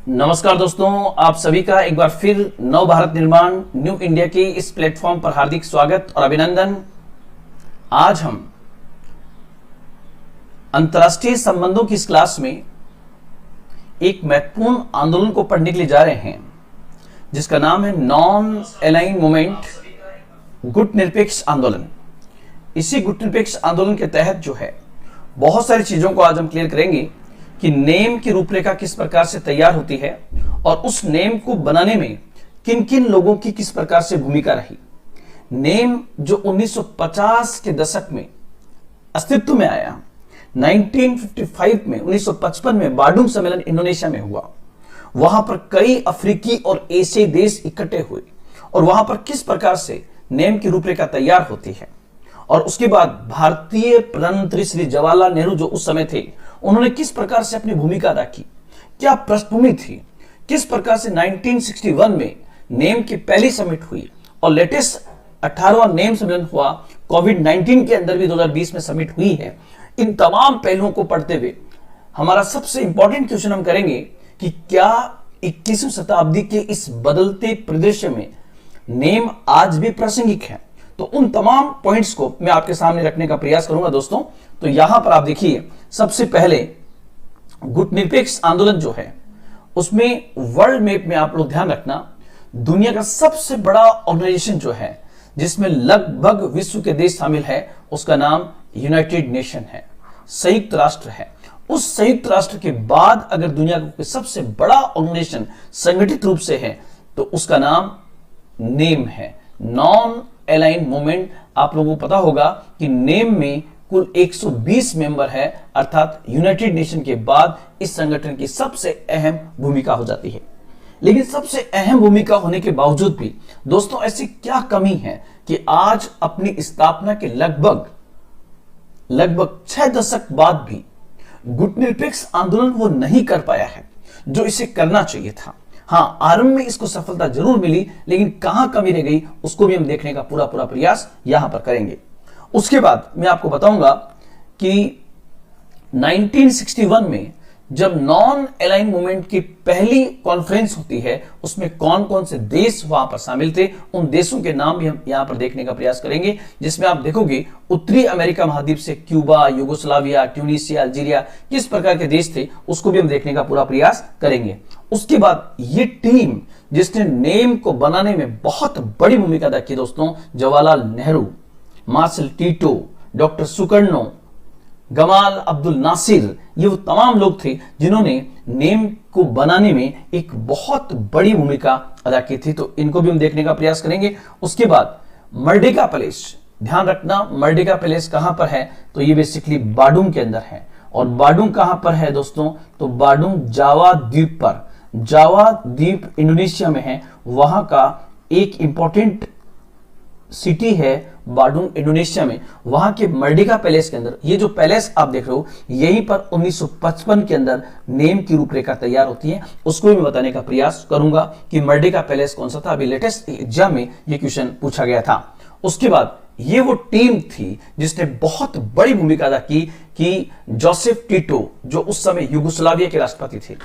नमस्कार दोस्तों, आप सभी का एक बार फिर नव भारत निर्माण न्यू इंडिया के इस प्लेटफॉर्म पर हार्दिक स्वागत और अभिनंदन। आज हम अंतर्राष्ट्रीय संबंधों की इस क्लास में एक महत्वपूर्ण आंदोलन को पढ़ने के लिए जा रहे हैं जिसका नाम है नॉन अलाइंड मूवमेंट, गुट निरपेक्ष आंदोलन। इसी गुट निरपेक्ष आंदोलन के तहत जो है बहुत सारी चीजों को आज हम क्लियर करेंगे कि नेम की रूपरेखा किस प्रकार से तैयार होती है और उस नेम को बनाने में किन किन लोगों की किस प्रकार से भूमिका रही। नेम जो 1950 के दशक में अस्तित्व में आया, 1955 में 1955 में बाडुंग सम्मेलन इंडोनेशिया में हुआ। वहां पर कई अफ्रीकी और एशियाई देश इकट्ठे हुए और वहां पर किस प्रकार से नेम की रूपरेखा तैयार होती है और उसके बाद भारतीय प्रधानमंत्री श्री जवाहरलाल नेहरू जो उस समय थे, उन्होंने किस प्रकार से अपनी भूमिका अदा की, क्या पृष्ठभूमि थी, किस प्रकार से 1961 में नेम की पहली समिट हुई और लेटेस्ट 18वां नेम सम्मेलन हुआ, कोविड-19 के अंदर भी 2020 में समिट हुई है। इन तमाम पहलुओं को पढ़ते हुए हमारा सबसे इंपॉर्टेंट क्वेश्चन हम करेंगे कि क्या 21वीं शताब्दी के इस बदलते परिदृश्य में नेम आज भी प्रासंगिक है। तो उन तमाम पॉइंट्स को मैं आपके सामने रखने का प्रयास करूंगा दोस्तों। तो यहां पर आप देखिए, सबसे पहले गुट निरपेक्ष आंदोलन जो है उसमें वर्ल्ड मैप में आप लोग ध्यान रखना, दुनिया का सबसे बड़ा ऑर्गेनाइजेशन जो है जिसमें लगभग विश्व के देश शामिल है, उसका नाम यूनाइटेड नेशन है, संयुक्त राष्ट्र है। उस संयुक्त राष्ट्र के बाद अगर दुनिया का सबसे बड़ा ऑर्गेनाइजेशन संगठित रूप से है तो उसका नाम नेम है, नॉन अलाइंड मूवमेंट। आप लोगों को पता होगा कि नेम में कुल 120 मेंबर है, अर्थात यूनाइटेड नेशन के बाद इस संगठन की सबसे अहम भूमिका हो जाती है। लेकिन सबसे अहम भूमिका होने के बावजूद भी दोस्तों ऐसी क्या कमी है कि आज अपनी स्थापना के लगभग 6 दशक बाद भी गुट निरपेक्ष आंदोलन वो नहीं कर पाया है जो इसे करना चाहिए था। हाँ, आरंभ में इसको सफलता जरूर मिली, लेकिन कहां कमी रह गई उसको भी हम देखने का पूरा प्रयास यहां पर करेंगे। उसके बाद मैं आपको बताऊंगा कि 1961 में जब नॉन अलाइंड मूवमेंट की पहली कॉन्फ्रेंस होती है उसमें कौन कौन से देश वहां पर शामिल थे, उन देशों के नाम भी हम यहां पर देखने का प्रयास करेंगे, जिसमें आप देखोगे उत्तरी अमेरिका महाद्वीप से क्यूबा, यूगोस्लाविया, ट्यूनीशिया, अल्जीरिया किस प्रकार के देश थे उसको भी हम देखने का पूरा प्रयास करेंगे। उसके बाद ये टीम जिसने नेम को बनाने में बहुत बड़ी भूमिका अदा की दोस्तों, Jawaharlal Nehru, Marshal Tito, doctor Sukarno, Gamal Abdul Nasser, ये वो तमाम लोग थे जिन्होंने नेम को बनाने में एक बहुत बड़ी भूमिका अदा की थी। तो इनको भी हम देखने का प्रयास करेंगे। उसके बाद मर्डेका पैलेस, ध्यान रखना मर्डेका पैलेस कहां पर है, तो ये बेसिकली बाडुंग के अंदर है। और बाडुंग कहां पर है दोस्तों, तो बाडुंग जावा द्वीप पर, जावा द्वीप इंडोनेशिया में है। वहां का एक इंपॉर्टेंट सिटी है बाडुंग इंडोनेशिया में। वहां के मर्डेका पैलेस के अंदर, ये जो पैलेस आप देख रहे हो, यहीं पर 1955 के अंदर नेम की रूपरेखा तैयार होती है। उसको भी मैं बताने का प्रयास करूंगा कि मर्डेका पैलेस कौन सा था। अभी लेटेस्ट एग्जाम में ये क्वेश्चन पूछा गया था। उसके बाद ये वो टीम थी जिसने बहुत बड़ी भूमिका अदा की कि जोसेफ टीटो जो उस समय यूगोस्लाविया के राष्ट्रपति थे,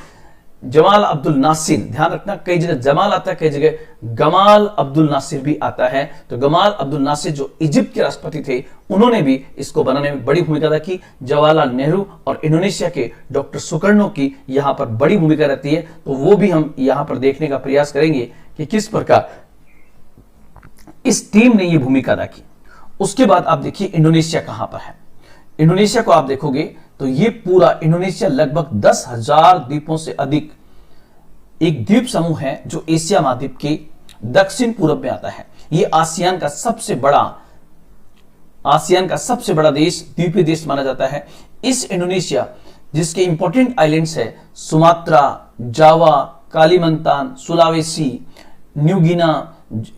जमाल अब्दुल नासिर, ध्यान रखना कई जगह जमाल आता है, कई जगह गमाल अब्दुल नासिर भी आता है। तो गमाल अब्दुल नासिर जो इजिप्ट के राष्ट्रपति थे, उन्होंने भी इसको बनाने में बड़ी भूमिका अदा की। जवाहरलाल नेहरू और इंडोनेशिया के डॉक्टर सुकर्णो की यहां पर बड़ी भूमिका रहती है। तो वो भी हम यहां पर देखने का प्रयास करेंगे कि किस प्रकार इस टीम ने यह भूमिका अदा की। उसके बाद आप देखिए इंडोनेशिया कहां पर है। इंडोनेशिया को आप देखोगे तो ये पूरा इंडोनेशिया लगभग 10,000 द्वीपों से अधिक एक द्वीप समूह है जो एशिया महाद्वीप के दक्षिण पूर्व में आता है। ये आसियान का सबसे बड़ा देश, द्वीपीय देश माना जाता है। इस इंडोनेशिया जिसके इंपॉर्टेंट आइलैंड्स है सुमात्रा, जावा, कालीमंतान, सुलावेसी, न्यू गिना,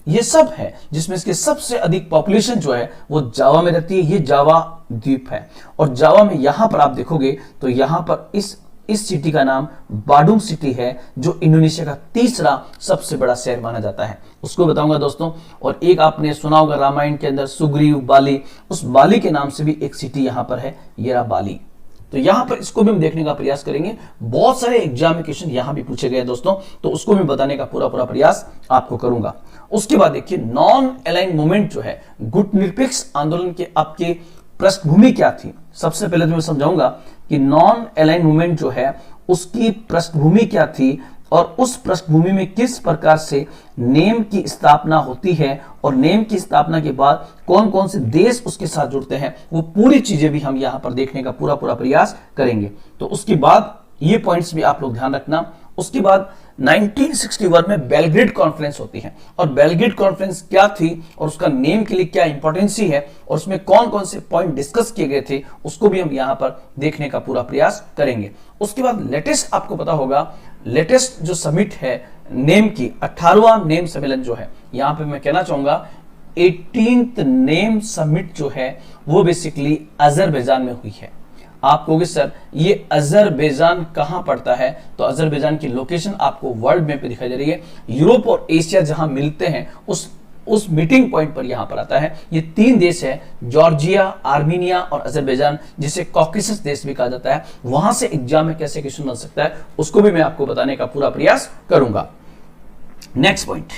ये सब है, जिसमें इसके सबसे अधिक पॉपुलेशन जो है वो जावा में रहती है। ये जावा द्वीप है और जावा में यहां पर आप देखोगे तो यहां पर इस सिटी का नाम बाडुंग सिटी है जो इंडोनेशिया का तीसरा सबसे बड़ा शहर माना जाता है। उसको बताऊंगा दोस्तों। और एक आपने सुना होगा रामायण के अंदर सुग्रीव बाली, उस बाली के नाम से भी एक सिटी यहां पर है, ये रहा बाली। तो यहां पर इसको भी हम देखने का प्रयास करेंगे। बहुत सारे एग्जाम में क्वेश्चन यहां भी पूछे गए दोस्तों, तो उसको भी बताने का पूरा प्रयास आपको करूंगा। उसके बाद देखिए नॉन अलाइन मूवमेंट जो है, गुट निरपेक्ष आंदोलन के आपके पृष्ठभूमि क्या थी। सबसे पहले तो मैं समझाऊंगा कि नॉन अलाइन मूवमेंट जो है उसकी पृष्ठभूमि क्या थी और उस पृष्ठभूमि में किस प्रकार से नेम की स्थापना होती है और नेम की स्थापना के बाद कौन कौन से देश उसके साथ जुड़ते हैं, वो पूरी चीजें भी हम यहां पर देखने का पूरा प्रयास करेंगे। तो उसके बाद ये पॉइंट्स भी आप लोग ध्यान रखना। उसके बाद 1961 में बेलग्रेड कॉन्फ्रेंस होती है और बेलग्रेड कॉन्फ्रेंस क्या थी और उसका नेम के लिए क्या इंपॉर्टेंसी है और उसमें कौन कौन से पॉइंट डिस्कस किए गए थे, उसको भी हम यहां पर देखने का पूरा प्रयास करेंगे। उसके बाद लेटेस्ट आपको पता होगा, लेटेस्ट जो समिट है नेम की 18वां नेम सम्मेलन जो है, यहां पे मैं कहना चाहूंगा 18th नेम समिट जो है वो बेसिकली अजरबैजान में हुई है। आप कहोगे सर ये अजरबैजान कहां पड़ता है, तो अजरबैजान की लोकेशन आपको वर्ल्ड मैप पे दिखाई दे रही है। यूरोप और एशिया जहां मिलते हैं उस मीटिंग पॉइंट पर यहां पर आता है। ये 3 देश है, जॉर्जिया, आर्मीनिया और अजरबैजान, जिसे कॉकेसस देश भी कहा जाता है। वहां से एग्जाम में कैसे क्वेश्चन बन सकता है उसको भी मैं आपको बताने का पूरा प्रयास करूंगा। नेक्स्ट पॉइंट,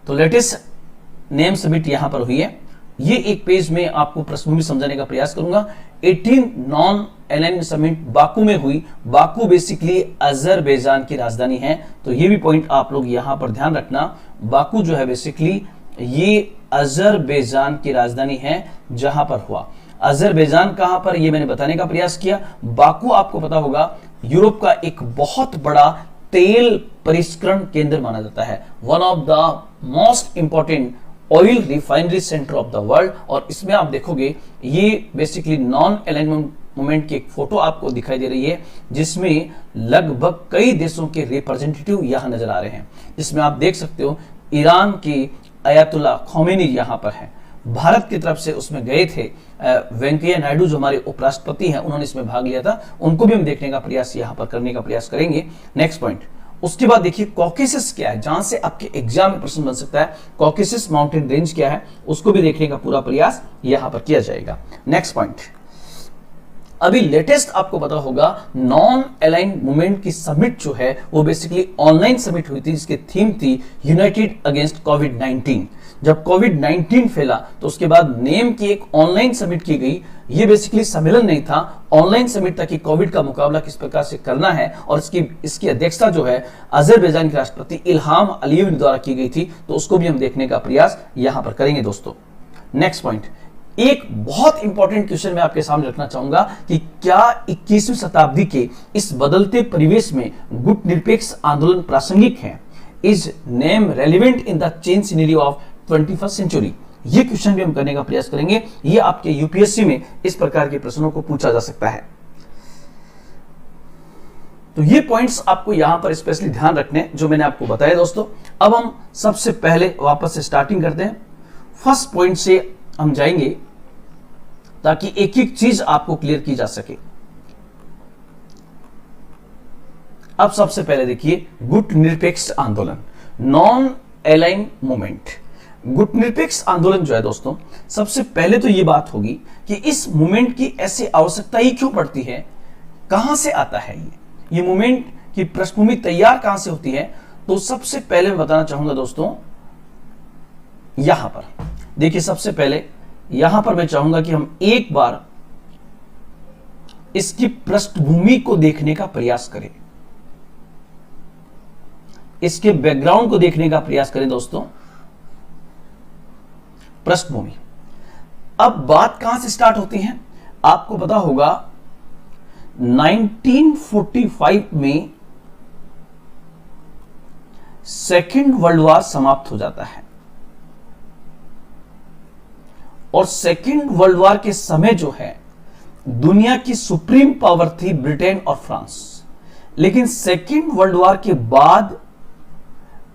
तो लेटेस्ट नेम समिट यहां पर हुई है। ये एक पेज में आपको पृष्ठभूमि समझाने का प्रयास करूंगा। 18 नॉन अलाइन समिट बाकू में हुई। बाकू बेसिकली अजरबैजान की राजधानी है, तो ये भी पॉइंट आप लोग यहां पर ध्यान रखना। बाकू जो है बेसिकली ये अजरबैजान की राजधानी है जहां पर हुआ। अजरबैजान कहां पर, ये मैंने बताने का प्रयास किया। बाकू आपको पता होगा यूरोप का एक बहुत बड़ा तेल परिष्करण केंद्र माना जाता है, one of the most important oil refinery centre of the world. और इसमें आप देखोगे ये बेसिकली नॉन अलाइनमेंट मूवमेंट की एक फोटो आपको दिखाई दे रही है, जिसमें लगभग कई देशों के रिप्रेजेंटेटिव यहां नजर आ रहे हैं। जिसमें आप देख सकते हो ईरान की अयातुल्ला खोमेनी यहां पर है, भारत की तरफ से उसमें गए थे वेंकैया नायडू जो हमारे उपराष्ट्रपति हैं, उन्होंने इसमें भाग लिया था। उनको भी हम देखने का प्रयास यहां पर करने का प्रयास करेंगे। नेक्स्ट पॉइंट, उसके बाद देखिए कॉकेसस क्या है, जहां से आपके एग्जाम में प्रश्न बन सकता है। कॉकेसस माउंटेन रेंज क्या है उसको भी देखने का पूरा प्रयास यहां पर किया जाएगा। नेक्स्ट पॉइंट, अभी लेटेस्ट आपको पता होगा नॉन अलाइन मूवमेंट की समिट जो है वो बेसिकली ऑनलाइन समिट हुई थी, जिसकी थीम थी यूनाइटेड अगेंस्ट कोविड-19। जब कोविड-19 फैला तो उसके बाद नेम की एक ऑनलाइन समिट की गई। ये बेसिकली सम्मेलन नहीं था, ऑनलाइन समिट था कि कोविड का मुकाबला किस प्रकार से करना है, और इसकी अध्यक्षता जो है अजरबैजान के राष्ट्रपति इल्हाम अलीव द्वारा की गई थी। तो उसको भी हम देखने का प्रयास यहां पर करेंगे दोस्तों। नेक्स्ट पॉइंट, एक बहुत इंपॉर्टेंट क्वेश्चन मैं आपके सामने रखना चाहूंगा कि क्या 21वीं शताब्दी के इस बदलते परिवेश में गुट निरपेक्ष आंदोलन प्रासंगिक है? Is NAM relevant in the change scenario of 21st century? ये क्वेश्चन भी हम करने का प्रयास करेंगे। ये आपके यूपीएससी में इस प्रकार के प्रश्नों को पूछा जा सकता है। तो ये पॉइंट्स आपको यहां पर स्पेशली ध्यान रखने जो मैंने आपको बताया दोस्तों। अब हम सबसे पहले वापस से स्टार्टिंग करते हैं, फर्स्ट पॉइंट से हम जाएंगे ताकि एक एक चीज आपको क्लियर की जा सके। अब सबसे पहले देखिए गुट निरपेक्ष आंदोलन, नॉन अलाइन मूवमेंट। गुट निरपेक्ष आंदोलन जो है दोस्तों, सबसे पहले तो ये बात होगी कि इस मूवमेंट की ऐसी आवश्यकता ही क्यों पड़ती है, कहां से आता है ये मूवमेंट की पृष्ठभूमि तैयार कहां से होती है। तो सबसे पहले मैं बताना चाहूंगा दोस्तों, यहां पर देखिए, सबसे पहले यहां पर मैं चाहूंगा कि हम एक बार इसकी पृष्ठभूमि को देखने का प्रयास करें, इसके बैकग्राउंड को देखने का प्रयास करें दोस्तों। पृष्ठभूमि, अब बात कहां से स्टार्ट होती है, आपको पता होगा 1945 में सेकेंड वर्ल्ड वॉर समाप्त हो जाता है, और सेकेंड वर्ल्ड वॉर के समय जो है दुनिया की सुप्रीम पावर थी ब्रिटेन और फ्रांस। लेकिन सेकेंड वर्ल्ड वॉर के बाद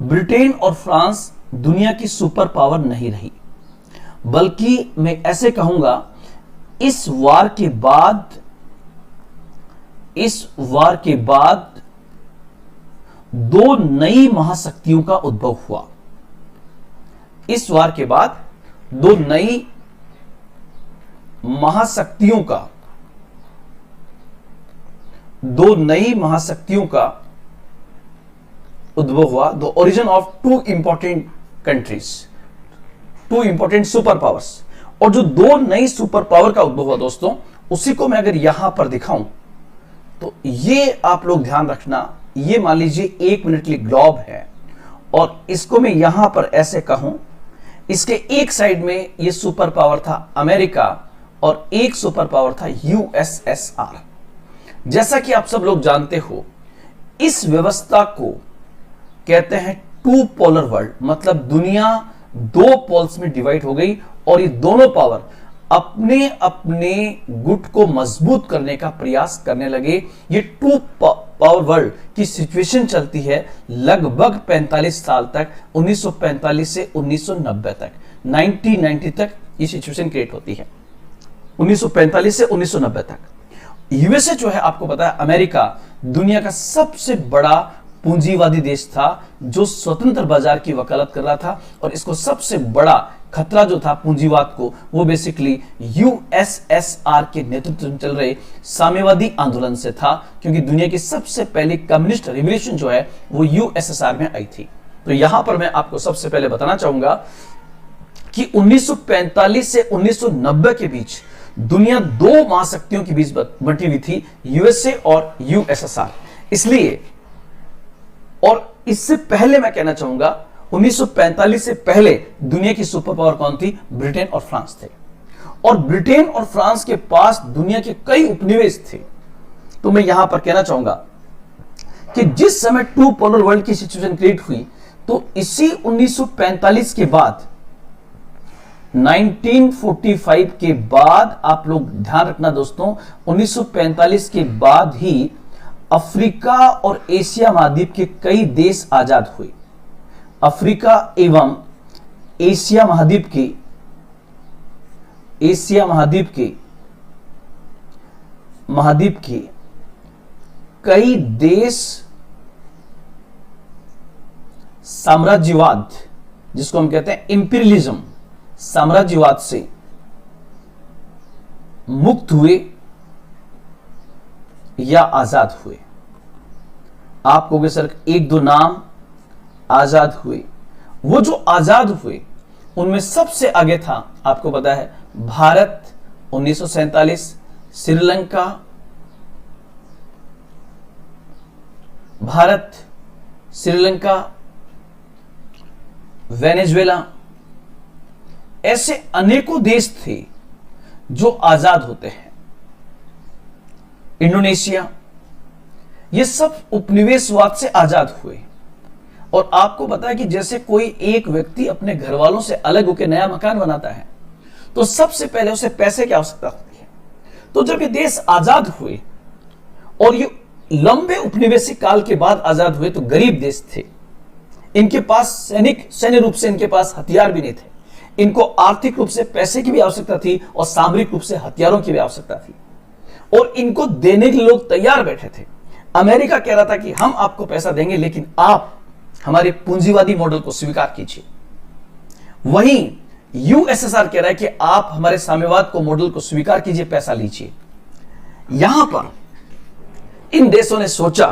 ब्रिटेन और फ्रांस दुनिया की सुपर पावर नहीं रही, बल्कि मैं ऐसे कहूंगा इस वार के बाद दो नई महाशक्तियों का उद्भव हुआ। इस वार के बाद दो नई महाशक्तियों का दो नई महाशक्तियों का उद्भव हुआ, the origin of two important countries, two important super powers. और जो दो नई सुपर पावर का उद्भव हुआ दोस्तों, उसी को मैं अगर यहां पर दिखाऊं तो ये आप लोग ध्यान रखना, ये मान लीजिए 1 मिनटली ग्लोब है और इसको मैं यहां पर ऐसे कहूं, इसके एक साइड में ये सुपर पावर था अमेरिका और एक सुपर पावर था यूएसएसआर। जैसा कि आप सब लोग जानते हो, इस व्यवस्था को कहते हैं टू पोलर वर्ल्ड, मतलब दुनिया दो पोल्स में डिवाइड हो गई और ये दोनों पावर अपने अपने गुट को मजबूत करने का प्रयास करने लगे। ये टू पावर वर्ल्ड की सिचुएशन चलती है लगभग 45 साल तक, 1945 से 1990 तक, 1990 तक ये सिचुएशन क्रिएट होती है, 1945 से 1990 तक। यूएसए जो है, आपको पता है अमेरिका दुनिया का सबसे बड़ा पूंजीवादी देश था जो स्वतंत्र बाजार की वकालत कर रहा था, और इसको सबसे बड़ा खतरा जो था पूंजीवाद को, वो बेसिकली यूएसएसआर के नेतृत्व में चल रहे साम्यवादी आंदोलन से था, क्योंकि दुनिया की सबसे पहली कम्युनिस्ट रिवॉल्यूशन जो है वो यूएसएसआर में आई थी। तो यहां पर मैं आपको सबसे पहले बताना चाहूंगा कि 1945 से 1990 के बीच दुनिया दो महाशक्तियों के बीच बंटी हुई थी, यूएसए और यूएसएसआर। इसलिए, और इससे पहले मैं कहना चाहूंगा 1945 से पहले दुनिया की सुपर पावर कौन थी? ब्रिटेन और फ्रांस थे, और ब्रिटेन और फ्रांस के पास दुनिया के कई उपनिवेश थे। तो मैं यहां पर कहना चाहूंगा कि जिस समय टू पोलर वर्ल्ड की सिचुएशन क्रिएट हुई, तो इसी 1945 के बाद, 1945 के बाद, आप लोग ध्यान रखना दोस्तों, 1945 के बाद ही अफ्रीका और एशिया महाद्वीप के कई देश आजाद हुए। अफ्रीका एवं एशिया महाद्वीप के कई देश साम्राज्यवाद, जिसको हम कहते हैं इंपीरियलिज्म, साम्राज्यवाद से मुक्त हुए या आजाद हुए। आप कहोगे सर एक दो नाम आजाद हुए, वो जो आजाद हुए उनमें सबसे आगे था, आपको पता है, भारत 1947, श्रीलंका, वेनेजुएला, ऐसे अनेकों देश थे जो आजाद होते हैं। इंडोनेशिया, ये सब उपनिवेशवाद से आजाद हुए। और आपको पता है कि जैसे कोई एक व्यक्ति अपने घर वालों से अलग होकर नया मकान बनाता है, तो सबसे पहले उसे पैसे की आवश्यकता होती है। तो जब ये देश आजाद हुए और ये लंबे उपनिवेशिक काल के बाद आजाद हुए, तो गरीब देश थे, इनके पास सैन्य रूप से इनके पास हथियार भी नहीं थे, इनको आर्थिक रूप से पैसे की भी आवश्यकता थी और सामरिक रूप से हथियारों की भी आवश्यकता थी, और इनको देने के लोग तैयार बैठे थे। अमेरिका कह रहा था कि हम आपको पैसा देंगे, लेकिन आप हमारे पूंजीवादी मॉडल को स्वीकार कीजिए। वहीं यूएसएसआर कह रहा है कि आप हमारे साम्यवाद को मॉडल को स्वीकार कीजिए, पैसा लीजिए। यहां पर इन देशों ने सोचा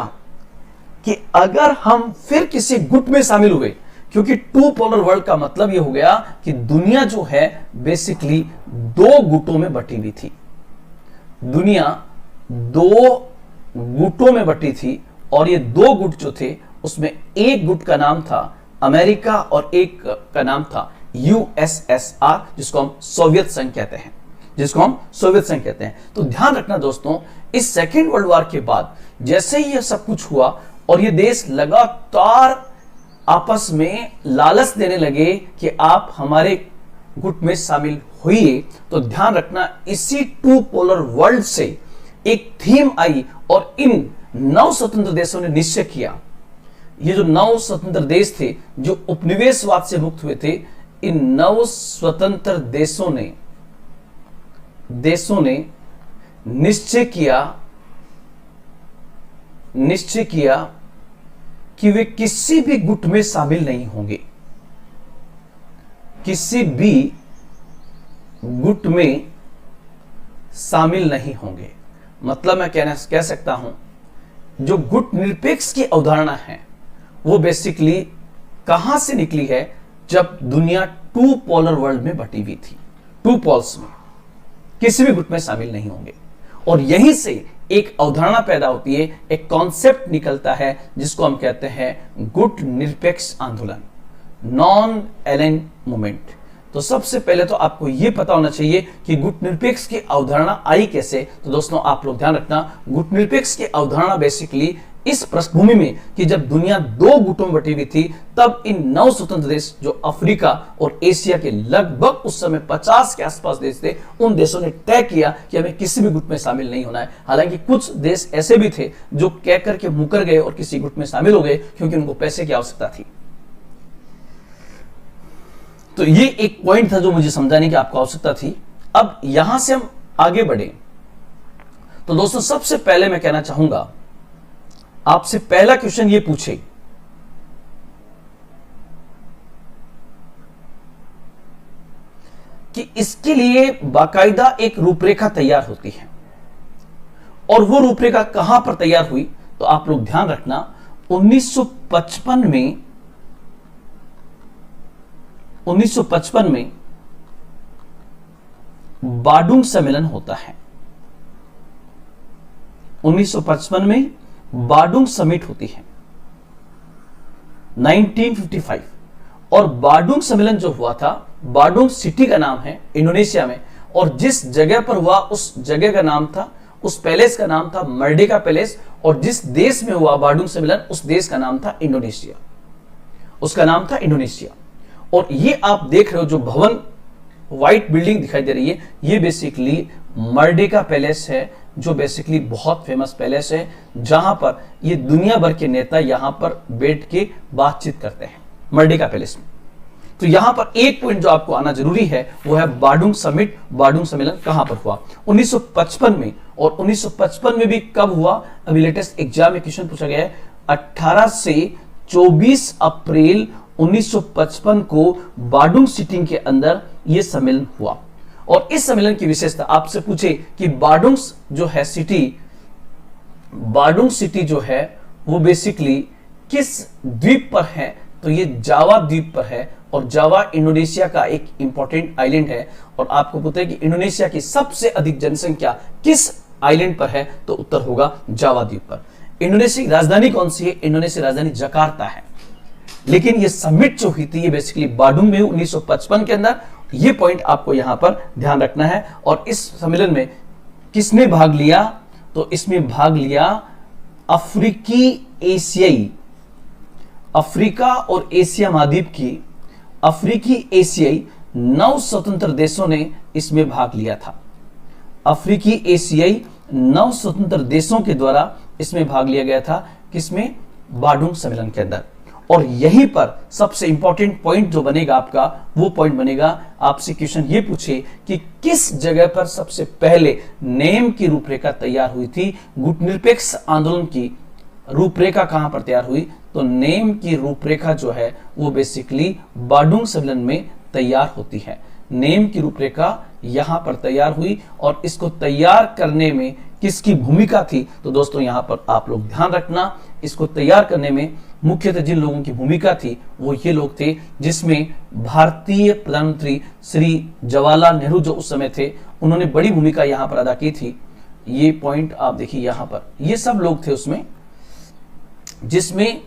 कि अगर हम फिर किसी गुट में शामिल हुए, क्योंकि टू पोलर वर्ल्ड का मतलब यह हो गया कि दुनिया जो है बेसिकली दो गुटों में बटी हुई थी, दुनिया दो गुटों में बटी थी, और ये दो गुट जो थे उसमें एक गुट का नाम था अमेरिका और एक का नाम था यूएसएसआर, जिसको हम सोवियत संघ कहते हैं। तो ध्यान रखना दोस्तों, इस सेकेंड वर्ल्ड वॉर के बाद जैसे ही यह सब कुछ हुआ और ये देश लगातार आपस में लालच देने लगे कि आप हमारे गुट में शामिल होइए, तो ध्यान रखना इसी टू पोलर वर्ल्ड से एक थीम आई और इन 9 स्वतंत्र देशों ने निश्चय किया, ये जो 9 स्वतंत्र देश थे जो उपनिवेशवाद से मुक्त हुए थे, इन 9 स्वतंत्र देशों ने निश्चय किया कि वे किसी भी गुट में शामिल नहीं होंगे, किसी भी गुट में शामिल नहीं होंगे। मतलब मैं कह सकता हूं जो गुट निरपेक्ष की अवधारणा है वो बेसिकली कहां से निकली है, जब दुनिया टू पोलर वर्ल्ड में बटी हुई थी। टू पोल्स में किसी भी गुट में शामिल नहीं होंगे, और यहीं से एक अवधारणा पैदा होती है, एक कॉन्सेप्ट निकलता है जिसको हम कहते हैं गुट निरपेक्ष आंदोलन, नॉन एलाइन मूवमेंट। तो सबसे पहले तो आपको यह पता होना चाहिए कि गुट निरपेक्ष की अवधारणा आई कैसे। तो दोस्तों आप लोग ध्यान रखना, गुट निरपेक्ष की अवधारणा बेसिकली इस पृष्ठभूमि में कि जब दुनिया दो गुटों में बटी हुई थी, तब इन 9 स्वतंत्र देश जो अफ्रीका और एशिया के लगभग उस समय 50 के आसपास देश थे, उन देशों ने तय किया कि हमें किसी भी गुट में शामिल नहीं होना है। हालांकि कुछ देश ऐसे भी थे जो कह करके मुकर गए और किसी गुट में शामिल हो गए क्योंकि उनको पैसे की आवश्यकता थी। तो ये एक पॉइंट था जो मुझे समझाने की आपको आवश्यकता थी। अब यहां से हम आगे बढ़े तो दोस्तों सबसे पहले मैं कहना चाहूंगा, आपसे पहला क्वेश्चन ये पूछे कि इसके लिए बाकायदा एक रूपरेखा तैयार होती है, और वो रूपरेखा कहां पर तैयार हुई। तो आप लोग ध्यान रखना, 1955 में बाडुंग सम्मेलन होता है। 1955 में बाडुंग समिट होती है 1955, और बाडुंग सम्मेलन जो हुआ था, बाडुंग सिटी का नाम है इंडोनेशिया में, और जिस जगह पर हुआ उस जगह का नाम था, उस पैलेस का नाम था मर्डेका पैलेस, और जिस देश में हुआ बाडुंग सम्मेलन उस देश का नाम था इंडोनेशिया, उसका नाम था इंडोनेशिया। और ये आप देख रहे हो जो भवन, व्हाइट बिल्डिंग दिखाई दे रही है, ये बेसिकली मर्डेका पैलेस है, जो बेसिकली बहुत फेमस पैलेस है, जहां पर ये दुनिया भर के नेता यहां पर बैठ के बातचीत करते हैं, मर्डेका पैलेस में। तो यहां पर एक पॉइंट जो आपको आना जरूरी है वो है बाडुंग समिट, बाडुंग सम्मेलन कहां पर हुआ, 1955 में। और 1955 में भी कब हुआ, अभी लेटेस्ट एग्जाम में क्वेश्चन पूछा गया है, 18 से 24 अप्रैल 1955 को बाडुंग सिटी के अंदर यह सम्मेलन हुआ। और इस सम्मेलन की विशेषता, आपसे पूछे कि बाडुंग जो है सिटी, बाडुंग सिटी जो है वो बेसिकली किस द्वीप पर है, तो ये जावा द्वीप पर है, और जावा इंडोनेशिया का एक इंपॉर्टेंट आइलैंड है। और आपको पता है कि इंडोनेशिया की सबसे अधिक जनसंख्या किस आइलैंड पर है, तो उत्तर होगा जावा द्वीप पर। इंडोनेशिया की राजधानी कौन सी है, इंडोनेशिया राजधानी जकार्ता है। लेकिन ये समिट जो हुई थी ये बेसिकली बाडुंग में 1955 के अंदर, ये पॉइंट आपको यहां पर ध्यान रखना है। और इस सम्मेलन में किसने भाग लिया, तो इसमें भाग लिया अफ्रीकी एशियाई, अफ्रीका और एशिया महाद्वीप की अफ्रीकी एशियाई 9 स्वतंत्र देशों ने इसमें भाग लिया था। अफ्रीकी एशियाई 9 स्वतंत्र देशों के द्वारा इसमें भाग लिया गया था, किसमें, बाडुंग सम्मेलन के अंदर। और यहीं पर सबसे इंपॉर्टेंट पॉइंट जो बनेगा आपका, वो पॉइंट बनेगा, आपसे क्वेश्चन ये पूछे कि किस जगह पर सबसे पहले नेम की रूपरेखा तैयार हुई थी, गुट निरपेक्ष आंदोलन की रूपरेखा कहां पर तैयार हुई, तो नेम की रूपरेखा जो है वो बेसिकली बाडुंग सम्मेलन में तैयार होती है। नेम की रूपरेखा यहां पर तैयार हुई, और इसको तैयार करने में किसकी भूमिका थी, तो दोस्तों यहां पर आप लोग ध्यान रखना, इसको तैयार करने में मुख्यतः जिन लोगों की भूमिका थी वो ये लोग थे, जिसमें भारतीय प्रधानमंत्री श्री जवाहरलाल नेहरू जो उस समय थे, उन्होंने बड़ी भूमिका यहां पर अदा की थी। ये पॉइंट आप देखिए यहां पर, ये सब लोग थे उसमें, जिसमें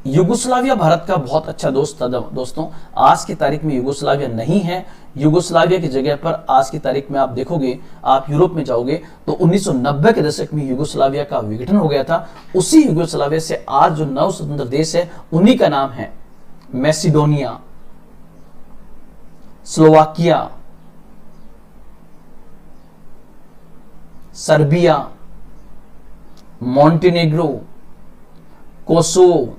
युगोस्लाविया भारत का बहुत अच्छा दोस्त था। दोस्तों आज की तारीख में युगोस्लाविया नहीं है, युगोस्लाविया की जगह पर आज की तारीख में आप देखोगे, आप यूरोप में जाओगे तो 1990 के दशक में युगोस्लाविया का विघटन हो गया था। उसी युगोस्लाविया से आज जो 9 स्वतंत्र देश है उन्हीं का नाम है Macedonia, Slovakia, Serbia, Montenegro, Kosovo,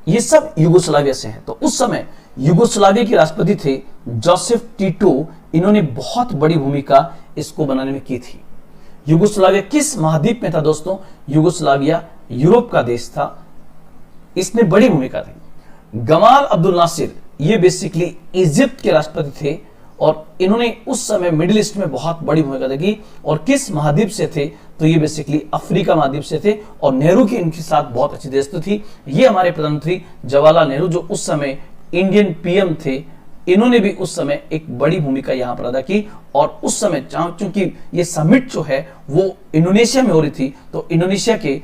ये सब युगोस्लाविया से हैं। तो उस समय युगोस्लाविया के राष्ट्रपति थे जोसेफ टीटो, इन्होंने बहुत बड़ी भूमिका इसको बनाने में की थी। युगोस्लाविया किस महाद्वीप में था दोस्तों, युगोस्लाविया यूरोप का देश था, इसमें बड़ी भूमिका थी। गमाल अब्दुल नासिर ये बेसिकली इजिप्ट के राष्ट्रपति थे, और इन्होंने उस समय मिडिल ईस्ट में बहुत बड़ी भूमिका देखी। और किस महाद्वीप से थे, तो ये बेसिकली अफ्रीका महाद्वीप से थे। और नेहरू की इनके साथ बहुत अच्छी दोस्ती थी। ये हमारे प्रधानमंत्री जवाहरलाल नेहरू जो उस समय इंडियन पीएम थे, इन्होंने भी उस समय एक बड़ी भूमिका यहां पर अदा की। और उस समय चूंकि ये समिट जो है वो इंडोनेशिया में हो रही थी, तो इंडोनेशिया के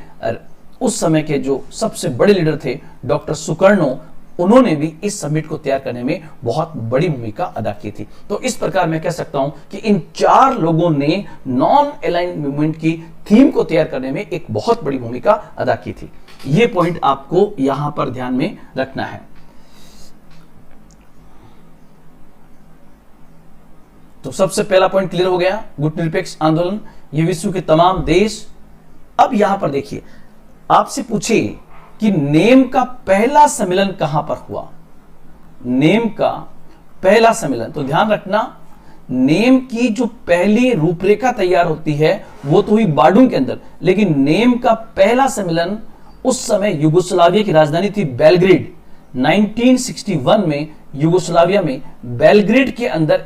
उस समय के जो सबसे बड़े लीडर थे डॉक्टर सुकर्णो, उन्होंने भी इस समिट को तैयार करने में बहुत बड़ी भूमिका अदा की थी। तो इस प्रकार मैं कह सकता हूं कि इन 4 लोगों ने नॉन अलाइंड मूवमेंट की थीम को तैयार करने में एक बहुत बड़ी भूमिका अदा की थी। यह पॉइंट आपको यहां पर ध्यान में रखना है। तो सबसे पहला पॉइंट क्लियर हो गया, गुटनिरपेक्ष आंदोलन, ये विश्व के तमाम देश। अब यहां पर देखिए, आपसे पूछे कि नेम का पहला सम्मेलन कहां पर हुआ। नेम का पहला सम्मेलन, तो ध्यान रखना, नेम की जो पहली रूपरेखा तैयार होती है वो तो हुई बाडुंग के अंदर, लेकिन नेम का पहला सम्मेलन उस समय युगोस्लाविया की राजधानी थी बेलग्रेड। 1961 में युगोस्लाविया में बेलग्रेड के अंदर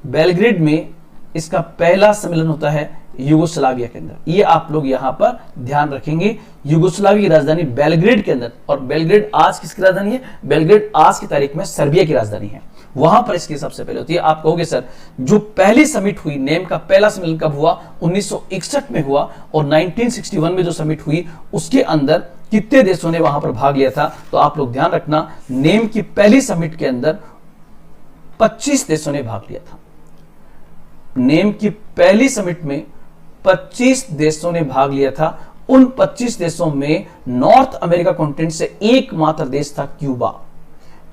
बेलग्रेड में इसका पहला सम्मेलन होता है युगोस्लाविया के अंदर। ये आप लोग यहां पर ध्यान रखेंगे, युगोस्लाविया की राजधानी बेलग्रेड के अंदर। और बेलग्रेड आज किसकी राजधानी है? बेलग्रेड आज की तारीख में सर्बिया की राजधानी है। वहां पर इसकी सबसे पहले होती है। आप कहोगे सर जो पहली समिट हुई, नेम का पहला सम्मेलन कब हुआ? 1961 में हुआ। और 1961 में जो समिट हुई उसके अंदर कितने देशों ने वहां पर भाग लिया था? तो आप लोग ध्यान रखना, नेम की पहली समिट के अंदर 25 देशों ने भाग लिया था। नेम की पहली समिट में 25 देशों ने भाग लिया था। उन 25 देशों में नॉर्थ अमेरिका कॉन्टिनेंट से एकमात्र देश था क्यूबा।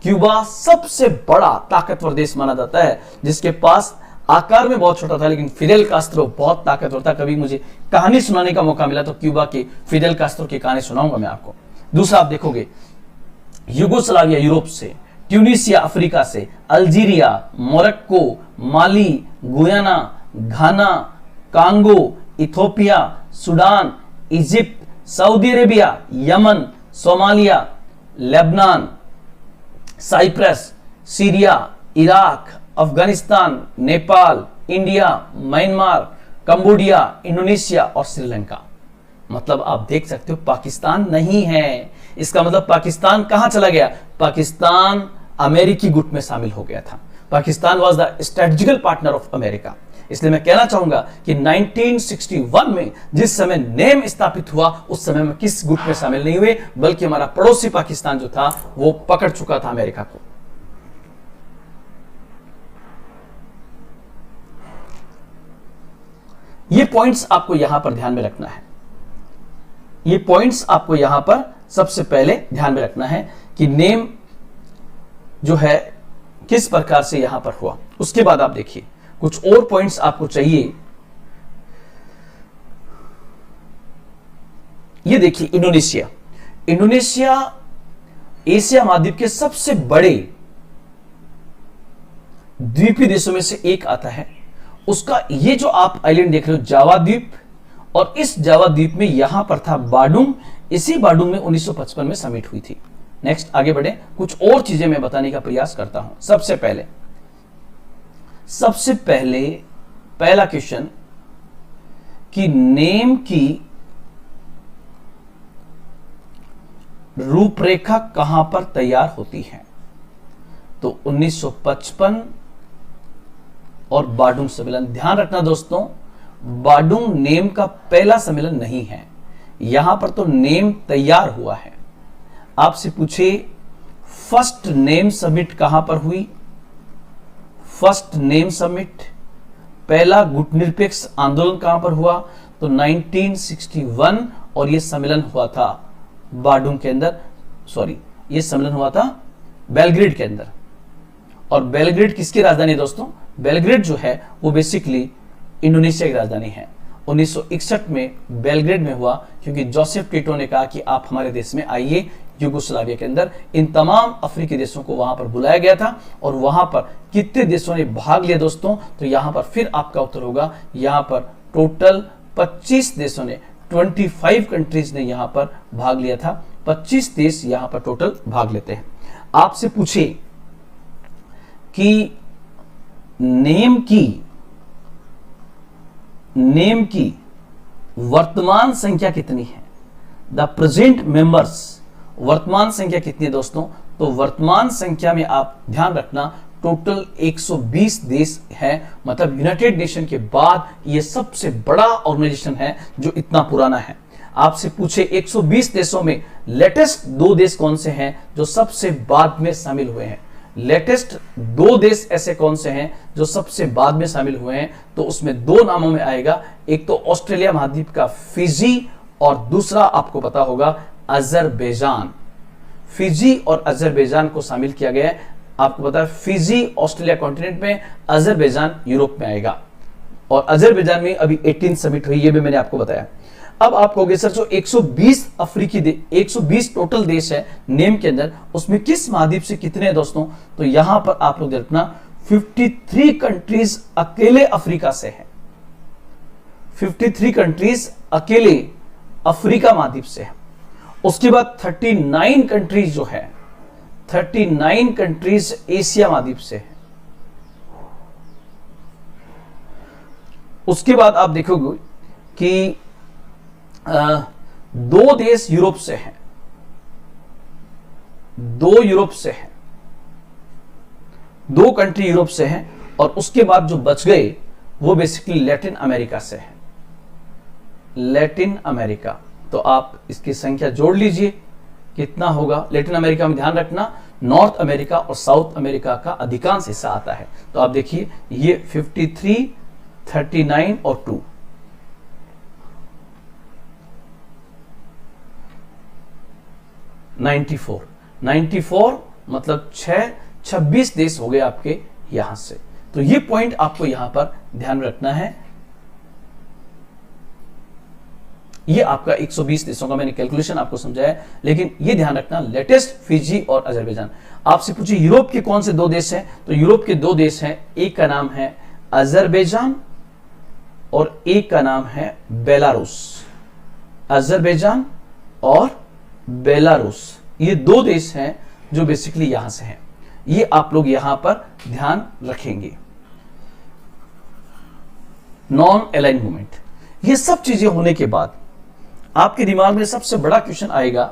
क्यूबा सबसे बड़ा ताकतवर देश माना जाता है, जिसके पास आकार में बहुत छोटा था, लेकिन फिडेल कास्त्रो बहुत ताकतवर था। कभी मुझे कहानी सुनाने का मौका मिला तो क्यूबा के फिडेल कास्त्रो की कहानी सुनाऊंगा मैं आपको। दूसरा आप देखोगे, युगोस्लाविया यूरोप से, ट्यूनिसिया अफ्रीका से, Algeria, Morocco, Mali, Guyana, Ghana, Congo, Ethiopia, Sudan, Egypt, Saudi Arabia, Yemen, Somalia, Lebanon, Cyprus, Syria, Iraq, Afghanistan, Nepal, India, Myanmar, Cambodia, Indonesia और श्रीलंका। मतलब आप देख सकते हो पाकिस्तान नहीं है। इसका मतलब पाकिस्तान कहां चला गया? पाकिस्तान अमेरिकी गुट में शामिल हो गया था। Pakistan was the strategical partner of America. इसलिए मैं कहना चाहूंगा कि 1961 में जिस समय नेम स्थापित हुआ उस समय में किस गुट में शामिल नहीं हुए, बल्कि हमारा पड़ोसी पाकिस्तान जो था वो पकड़ चुका था अमेरिका को। ये पॉइंट्स आपको यहां पर ध्यान में रखना है। ये पॉइंट्स आपको यहां पर सबसे पहले ध्यान में रखना है कि नेम जो है किस प्रकार से यहां पर हुआ। उसके बाद आप देखिए कुछ और पॉइंट्स आपको चाहिए। ये देखिए इंडोनेशिया। इंडोनेशिया एशिया महाद्वीप के सबसे बड़े द्वीपीय देशों में से एक आता है। उसका ये जो आप आइलैंड देख रहे हो जावा द्वीप, और इस जावा द्वीप में यहां पर था बाडुंग। इसी बाडुंग में 1955 में समिट हुई थी। नेक्स्ट आगे बढ़े, कुछ और चीजें मैं बताने का प्रयास करता हूं। सबसे पहले पहला क्वेश्चन कि नेम की रूपरेखा कहां पर तैयार होती है? तो 1955 और बाडुंग सम्मेलन। ध्यान रखना दोस्तों, बाडुंग नेम का पहला सम्मेलन नहीं है। यहां पर तो नेम तैयार हुआ है। आपसे पूछे फर्स्ट नेम समिट कहां पर हुई? फर्स्ट नेम समिट, पहला गुटनिरपेक्ष आंदोलन कहां पर हुआ? तो 1961, और यह सम्मेलन हुआ था बाडुंग के अंदर, यह सम्मेलन हुआ था बेलग्रेड के अंदर। और बेलग्रेड किसकी राजधानी है दोस्तों? बेलग्रेड जो है वो बेसिकली इंडोनेशिया की राजधानी है। 1961 में बेलग्रेड में हुआ, क्योंकि जोसेफ टिटो ने कहा कि आप हमारे देश में आइए। युगोस्लाविया के अंदर इन तमाम अफ्रीकी देशों को वहां पर बुलाया गया था। और वहां पर कितने देशों ने भाग लिया दोस्तों? तो यहां पर फिर आपका उत्तर होगा, यहां पर टोटल 25 देशों ने, 25 कंट्रीज ने यहां पर भाग लिया था। 25 देश यहां पर टोटल भाग लेते हैं। आपसे पूछे कि नेम की वर्तमान संख्या कितनी है, द प्रेजेंट मेंबर्स, वर्तमान संख्या कितनी है दोस्तों। तो वर्तमान संख्या में आप ध्यान रखना टोटल 120 देश है, मतलब यूनाइटेड नेशन के बाद ये सबसे बड़ा ऑर्गेनाइजेशन है जो इतना पुराना है। आपसे पूछे 120 देशों में लेटेस्ट 2 देश कौन से हैं जो सबसे बाद में शामिल हुए हैं, लेटेस्ट 2 देश ऐसे कौन से हैं जो सबसे बाद में शामिल हुए हैं, तो उसमें 2 नामों में आएगा, एक तो ऑस्ट्रेलिया महाद्वीप का फिजी और दूसरा आपको पता होगा अजरबैजान। फिजी और अजरबैजान को शामिल किया गया है। आपको पता है फिजी ऑस्ट्रेलिया कॉन्टिनेंट में, अजरबैजान यूरोप में आएगा, और अजरबैजान में अभी 18 समिट हुई, ये भी मैंने आपको बताया। अब आप कहोगे सर जो 120 टोटल देश है नेम के अंदर, उसमें किस महाद्वीप से कितने हैं दोस्तों, तो यहां पर आप लोग देखना 53 कंट्रीज अकेले अफ्रीका से है, 53 कंट्रीज अकेले अफ्रीका महाद्वीप से है। उसके बाद 39 कंट्रीज जो है, 39 कंट्रीज एशिया महाद्वीप से है। उसके बाद आप देखोगे कि 2 देश यूरोप से हैं, 2 यूरोप से हैं, 2 कंट्री यूरोप से हैं, और उसके बाद जो बच गए वो बेसिकली लैटिन अमेरिका से है, लैटिन अमेरिका। तो आप इसकी संख्या जोड़ लीजिए कितना होगा। लैटिन अमेरिका में ध्यान रखना नॉर्थ अमेरिका और साउथ अमेरिका का अधिकांश हिस्सा आता है। तो आप देखिए ये 53, 39 और 2, 94 मतलब 26 देश हो गए आपके यहां से। तो ये पॉइंट आपको यहां पर ध्यान रखना है। ये आपका 120 देशों का मैंने कैलकुलेशन आपको समझाया, लेकिन ये ध्यान रखना लेटेस्ट फिजी और अजरबैजान। आपसे पूछिए यूरोप के कौन से 2 देश हैं, तो यूरोप के 2 देश हैं, एक का नाम है अजरबैजान और एक का नाम है बेलारूस। अजरबैजान और बेलारूस, ये 2 देश हैं जो बेसिकली यहां से हैं। ये आप लोग यहां पर ध्यान रखेंगे। नॉन अलाइन मूवमेंट, ये सब चीजें होने के बाद आपके दिमाग में सबसे बड़ा क्वेश्चन आएगा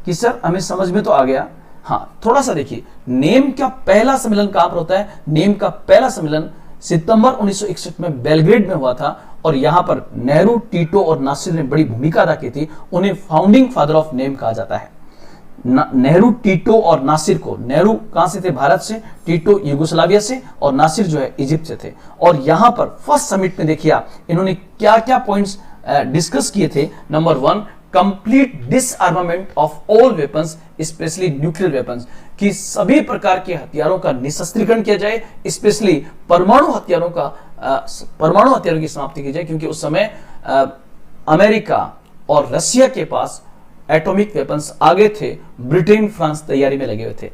कि सर हमें समझ में तो आ गया, हाँ थोड़ा सा देखिए नेम का पहला सम्मेलन कहां पर होता है। नेम का पहला सम्मेलन सितंबर 1961 में बेलग्रेड में हुआ था, और यहां पर नेहरू, टीटो और नासिर ने बड़ी भूमिका अदा की थी। उन्हें फाउंडिंग फादर ऑफ नेम कहा जाता है। नेहरू, टीटो और नासिर को, नेहरू कहां से थे, भारत से, टीटो यूगोस्लाविया से, और नासिर जो है इजिप्ट से थे। और यहां पर फर्स्ट समिट में देखिए आप इन्होंने क्या क्या पॉइंट्स डिस्कस किए थे। Number 1, complete डिसआर्मामेंट of all weapons, specially nuclear weapons, कि सभी प्रकार के हथियारों का निशस्त्रीकरण किया जाए, स्पेशली परमाणु हथियारों की समाप्ति की जाए, क्योंकि उस समय अमेरिका और रशिया के पास एटॉमिक वेपन्स आगे थे, ब्रिटेन, फ्रांस तैयारी में लगे हुए थे।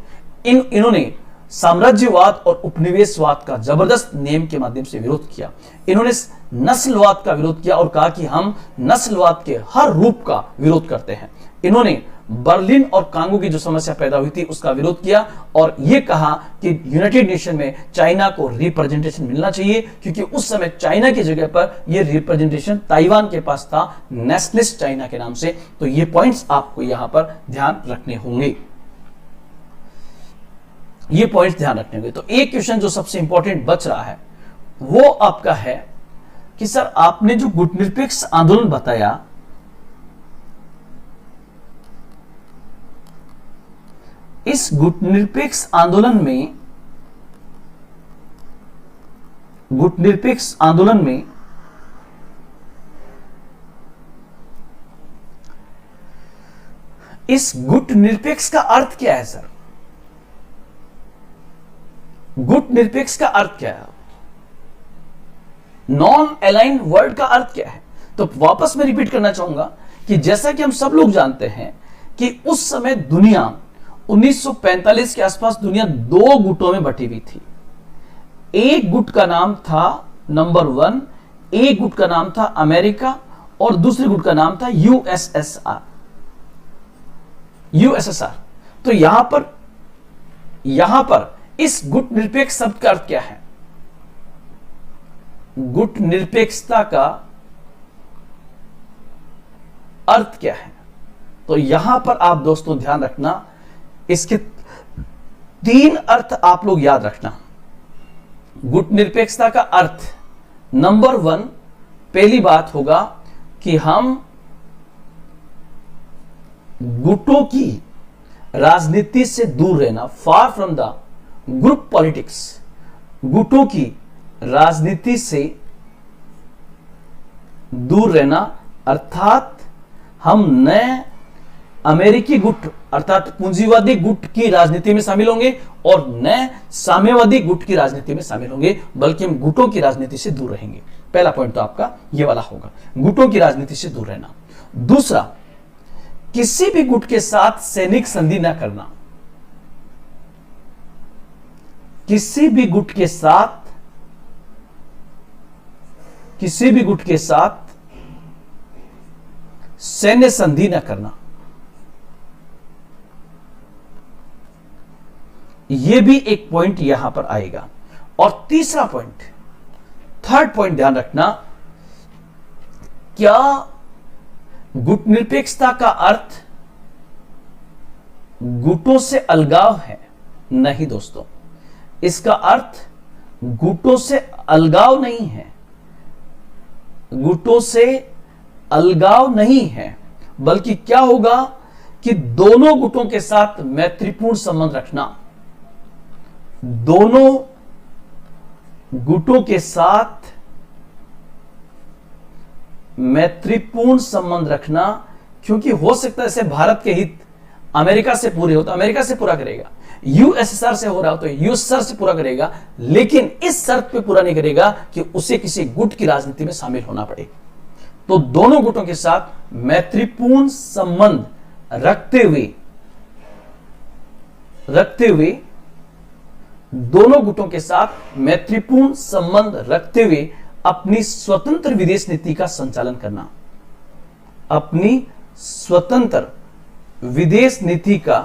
इन्होंने साम्राज्यवाद और उपनिवेशवाद का जबरदस्त नेम के माध्यम से विरोध किया। इन्होंने नस्लवाद का विरोध किया और कहा कि हम नस्लवाद के हर रूप का विरोध करते हैं। इन्होंने बर्लिन और कांगो की जो समस्या पैदा हुई थी उसका विरोध किया, और यह कहा कि यूनाइटेड नेशन में चाइना को रिप्रेजेंटेशन मिलना चाहिए, क्योंकि उस समय चाइना की जगह पर यह रिप्रेजेंटेशन ताइवान के पास था, नेशनलिस्ट चाइना के नाम से। तो ये पॉइंट्स आपको यहां पर ध्यान रखने होंगे, ये पॉइंट्स ध्यान रखने होंगे। तो एक क्वेश्चन जो सबसे इंपॉर्टेंट बच रहा है वो आपका है कि सर आपने जो गुटनिरपेक्ष आंदोलन बताया, इस गुटनिरपेक्ष आंदोलन में इस गुटनिरपेक्ष का अर्थ क्या है सर? गुटनिरपेक्ष का अर्थ क्या है? नॉन अलाइंड वर्ड का अर्थ क्या है? तो वापस मैं रिपीट करना चाहूंगा कि जैसा कि हम सब लोग जानते हैं कि उस समय दुनिया 1945 के आसपास दुनिया 2 गुटों में बटी हुई थी। एक गुट का नाम था नंबर 1, एक गुट का नाम था अमेरिका, और दूसरे गुट का नाम था यूएसएसआर। तो यहां पर इस गुट निरपेक्ष शब्द का अर्थ क्या है? गुट निरपेक्षता का अर्थ क्या है? तो यहां पर आप दोस्तों ध्यान रखना, इसके 3 अर्थ आप लोग याद रखना। गुट निरपेक्षता का अर्थ, नंबर 1, पहली बात होगा कि हम गुटों की राजनीति से दूर रहना, far from the group politics. गुटों की राजनीति से दूर रहना, अर्थात हम नए अमेरिकी गुट अर्थात पूंजीवादी गुट की राजनीति में शामिल होंगे और नए साम्यवादी गुट की राजनीति में शामिल होंगे, बल्कि हम गुटों की राजनीति से दूर रहेंगे। पहला पॉइंट तो आपका ये वाला होगा, गुटों की राजनीति से दूर रहना। दूसरा, किसी भी गुट के साथ सैनिक संधि न करना। किसी भी गुट के साथ सैन्य संधि न करना, यह भी एक पॉइंट यहां पर आएगा। और तीसरा पॉइंट, थर्ड पॉइंट ध्यान रखना, क्या गुट निरपेक्षता का अर्थ गुटों से अलगाव है? नहीं दोस्तों, इसका अर्थ गुटों से अलगाव नहीं है। गुटों से अलगाव नहीं है, बल्कि क्या होगा कि दोनों गुटों के साथ मैत्रीपूर्ण संबंध रखना। दोनों गुटों के साथ मैत्रीपूर्ण संबंध रखना, क्योंकि हो सकता है जैसे भारत के हित अमेरिका से पूरे हो तो अमेरिका से पूरा करेगा, यूएसएसआर से हो रहा हो तो यूएसएसआर से पूरा करेगा, लेकिन इस शर्त पे पूरा नहीं करेगा कि उसे किसी गुट की राजनीति में शामिल होना पड़े। तो दोनों गुटों के साथ मैत्रीपूर्ण संबंध रखते हुए दोनों गुटों के साथ मैत्रीपूर्ण संबंध रखते हुए अपनी स्वतंत्र विदेश नीति का संचालन करना। अपनी स्वतंत्र विदेश नीति का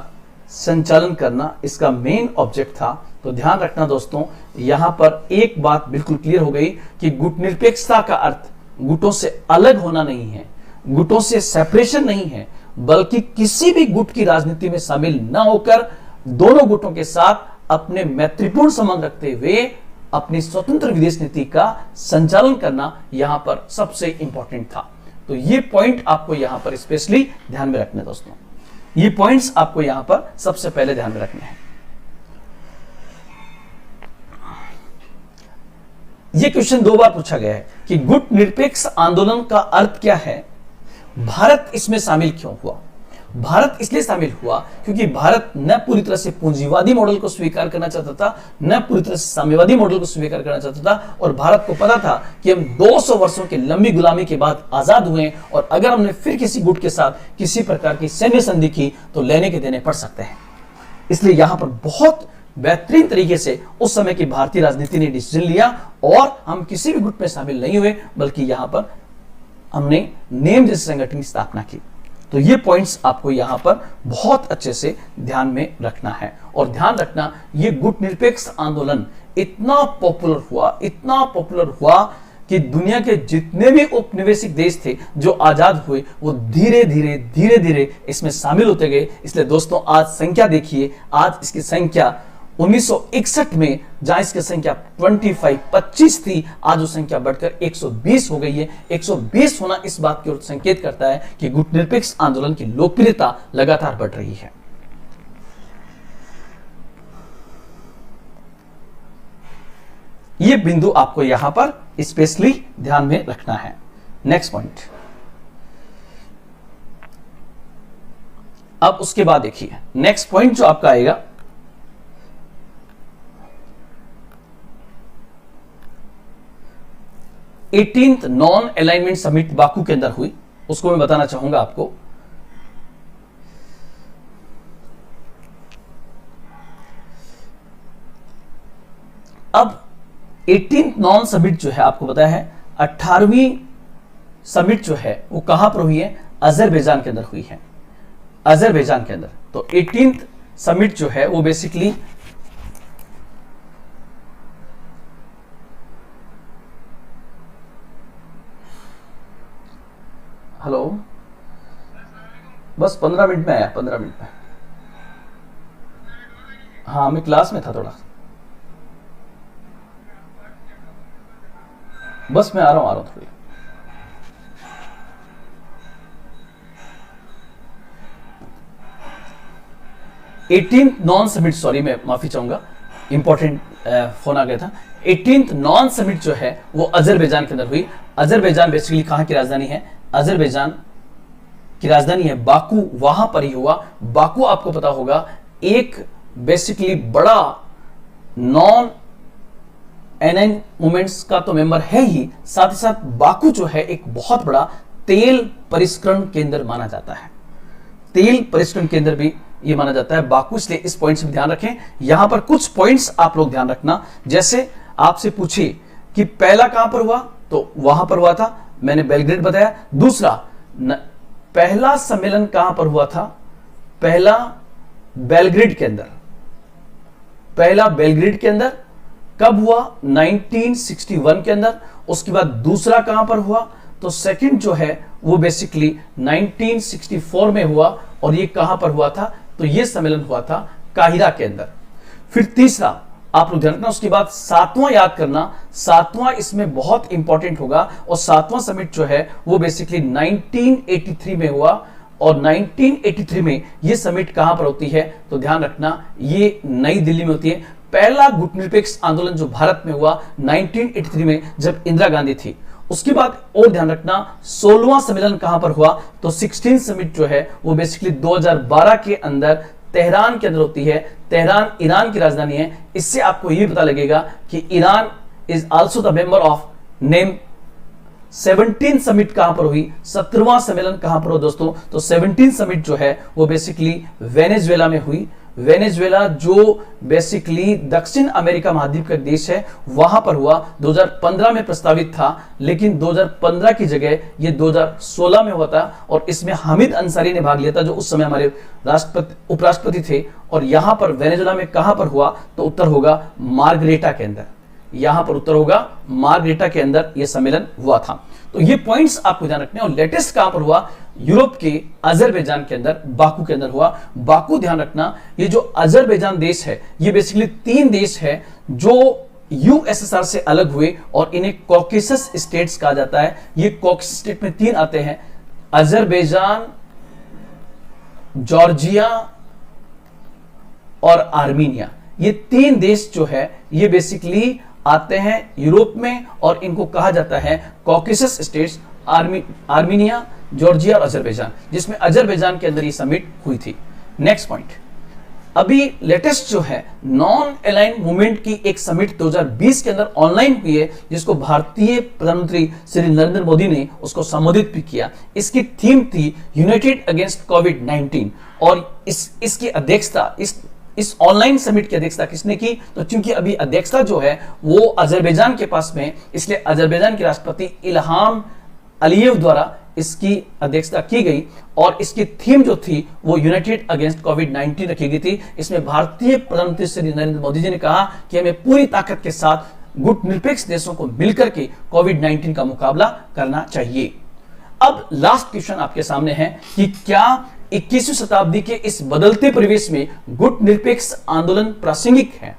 संचालन करना इसका मेन ऑब्जेक्ट था। तो ध्यान रखना दोस्तों, यहां पर एक बात बिल्कुल क्लियर हो गई कि गुट निरपेक्षता का अर्थ गुटों से अलग होना नहीं है, गुटों से सेपरेशन नहीं है, बल्कि किसी भी गुट की राजनीति में शामिल न होकर दोनों गुटों के साथ अपने मैत्रीपूर्ण संबंध रखते हुए अपनी स्वतंत्र विदेश नीति का संचालन करना यहां पर सबसे इंपॉर्टेंट था। तो ये पॉइंट आपको यहां पर स्पेशली ध्यान में रखने दोस्तों, ये पॉइंट्स आपको यहां पर सबसे पहले ध्यान में रखने हैं। ये क्वेश्चन 2 बार पूछा गया है कि गुट निरपेक्ष आंदोलन का अर्थ क्या है, भारत इसमें शामिल क्यों हुआ। भारत इसलिए शामिल हुआ क्योंकि भारत न पूरी तरह से पूंजीवादी मॉडल को स्वीकार करना चाहता था, न पूरी तरह से साम्यवादी मॉडल को स्वीकार करना चाहता था, और भारत को पता था कि हम 200 वर्षों की लंबी गुलामी के बाद आजाद हुए, और अगर हमने फिर किसी गुट के साथ किसी प्रकार की सैन्य संधि की तो लेने के देने पड़ सकते हैं। इसलिए यहां पर बहुत बेहतरीन तरीके से उस समय की भारतीय राजनीति ने डिसीजन लिया और हम किसी भी गुट में शामिल नहीं हुए, बल्कि यहां पर हमने नेम जैसे संगठन की स्थापना की। तो ये पॉइंट्स आपको यहां पर बहुत अच्छे से ध्यान में रखना है। और ध्यान रखना, ये गुट निरपेक्ष आंदोलन इतना पॉपुलर हुआ कि दुनिया के जितने भी औपनिवेशिक देश थे जो आजाद हुए वो धीरे धीरे इसमें शामिल होते गए। इसलिए दोस्तों आज संख्या देखिए, आज इसकी संख्या 1961 में जहां इसकी संख्या 25 थी, आज वो संख्या बढ़कर 120 हो गई है। 120 होना इस बात की ओर संकेत करता है कि गुट निरपेक्ष आंदोलन की लोकप्रियता लगातार बढ़ रही है। यह बिंदु आपको यहां पर स्पेशली ध्यान में रखना है। नेक्स्ट पॉइंट, अब उसके बाद देखिए नेक्स्ट पॉइंट जो आपका आएगा, eighteenth non alignment summit Baku के अंदर हुई, उसको मैं बताना चाहूंगा आपको। अब 18th नॉन समिट जो है आपको पता है 18वीं समिट जो है वो कहां पर हुई है, अजरबैजान के अंदर हुई है, अजरबैजान के अंदर। तो 18th समिट जो है वो बेसिकली हेलो, बस 15 मिनट में आया, 15 मिनट में। हाँ, मैं क्लास में था थोड़ा, बस मैं आ रहा हूँ थोड़ी। 18th नॉन समिट, सॉरी मैं माफी चाहूंगा, इंपॉर्टेंट फोन आ गया था। 18th नॉन समिट जो है वो अजरबैजान के अंदर हुई। अजरबैजान बेसिकली कहां की राजधानी है? अजरबैजान की राजधानी है बाकू, वहां पर ही हुआ। बाकू आपको पता होगा एक बेसिकली बड़ा नॉन एनआईन मूवमेंट्स का तो मेंबर है ही, साथ ही साथ बाकू जो है एक बहुत बड़ा तेल परिष्करण केंद्र माना जाता है। तेल परिष्करण केंद्र भी ये माना जाता है बाकू, इसलिए इस पॉइंट से ध्यान रखें। यहां पर कुछ पॉइंट्स आप लोग ध्यान रखना, जैसे आपसे पूछे कि पहला कहां पर हुआ, तो वहां पर हुआ था, मैंने बेलग्रेड बताया। दूसरा, पहला सम्मेलन कहां पर हुआ था? पहला बेलग्रेड के अंदर। पहला बेलग्रेड के अंदर कब हुआ? 1961 के अंदर। उसके बाद दूसरा कहां पर हुआ? तो सेकंड जो है वो बेसिकली 1964 में हुआ, और ये कहां पर हुआ था? तो ये सम्मेलन हुआ था काहिरा के अंदर। फिर तीसरा आप लोग ध्यान रखना, उसके बाद सातवां याद करना, सातवां इसमें बहुत इंपॉर्टेंट होगा, और सातवां समिट जो है वो बेसिकली 1983 में हुआ, और 1983 में ये समिट कहां पर होती है? तो ध्यान रखना ये नई दिल्ली में होती है। पहला गुटनिरपेक्ष आंदोलन जो भारत में हुआ 1983 में, जब इंदिरा गांधी थी। उसके बाद और ध्यान रखना 16वां सम्मेलन कहां पर हुआ? तो 16 समिट जो है वो बेसिकली 2012 के अंदर तेहरान के अंदर होती है। तेहरान ईरान की राजधानी है। इससे आपको यह पता लगेगा कि Iran is also the member of name. 17 summit कहां पर हुई? 17वां सम्मेलन कहां पर हो दोस्तों? तो 17 समिट जो है वो बेसिकली वेनेजुएला में हुई। वेनेजुएला जो बेसिकली दक्षिण अमेरिका महाद्वीप का देश है, वहां पर हुआ। 2015 में प्रस्तावित था, लेकिन 2015 की जगह ये 2016 में हुआ था, और इसमें हामिद अंसारी ने भाग लिया था, जो उस समय हमारे राष्ट्रपति उपराष्ट्रपति थे। और यहां पर वेनेजुएला में कहां पर हुआ? तो उत्तर होगा मार्गरेटा के अंदर। यहां पर उत्तर होगा मार्गरेटा के अंदर यह सम्मेलन हुआ था। तो ये पॉइंट्स आपको ध्यान रखने। और लेटेस्ट कहां पर हुआ? यूरोप के अजरबैजान के अंदर, बाकू के अंदर हुआ। बाकू ध्यान रखना, ये जो अजरबैजान देश है ये बेसिकली 3 देश है जो यूएसएसआर से अलग हुए, और इन्हें कॉकेसस स्टेट्स कहा जाता है। ये कॉकेसस स्टेट में 3 आते हैं, अजरबैजान, जॉर्जिया और आर्मीनिया। ये 3 देश जो है ये बेसिकली आते हैं यूरोप में, और इनको कहा जाता है कॉकेसस स्टेट्स, आर्मीनिया, जॉर्जिया और अजरबैजान, जिसमें अजरबैजान के अंदर ये समिट हुई थी। नेक्स्ट पॉइंट, अभी लेटेस्ट जो है नॉन अलाइन मूवमेंट की एक समिट 2020 के अंदर ऑनलाइन हुई है, जिसको भारतीय प्रधानमंत्री श्री नरेंद्र मोदी ने उसको संबोधित भी किया। इसकी थीम थी यूनाइटेड अगेंस्ट कोविड-19, और इसकी अध्यक्षता इस ऑनलाइन समिट की अध्यक्षता किसने की? तो चूंकि अभी अध्यक्षता जो है वो अजरबैजान के पास में, इसलिए अजरबैजान के राष्ट्रपति इल्हाम अलीयेव द्वारा इसकी अध्यक्षता की गई, और इसकी थीम जो थी वो यूनाइटेड अगेंस्ट कोविड-19 रखी गई थी। इसमें भारतीय प्रधानमंत्री श्री नरेंद्र मोदी जी ने कहा कि हमें पूरी ताकत के साथ गुटनिरपेक्ष देशों को मिलकर के कोविड-19 का मुकाबला करना चाहिए। अब लास्ट क्वेश्चन आपके सामने है कि क्या 21वीं शताब्दी के इस बदलते परिवेश में गुटनिरपेक्ष आंदोलन प्रासंगिक है?